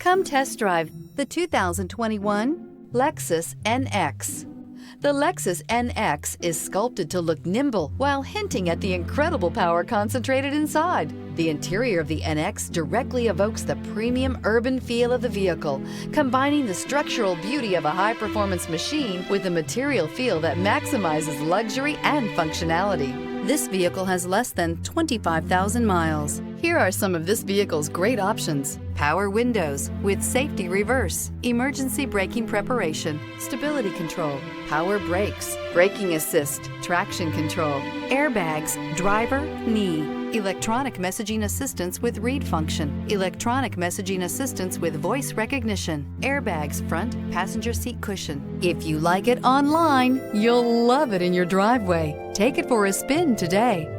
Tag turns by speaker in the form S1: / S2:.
S1: Come test drive the 2021 Lexus NX. The Lexus NX is sculpted to look nimble while hinting at the incredible power concentrated inside. The interior of the NX directly evokes the premium urban feel of the vehicle, combining the structural beauty of a high-performance machine with a material feel that maximizes luxury and functionality. This vehicle has less than 25,000 miles. Here are some of this vehicle's great options: power windows with safety reverse, emergency braking preparation, stability control, power brakes, braking assist, traction control, airbags, driver, knee, electronic messaging assistance with read function, electronic messaging assistance with voice recognition, airbags front passenger seat cushion. If you like it online, you'll love it in your driveway. Take it for a spin today.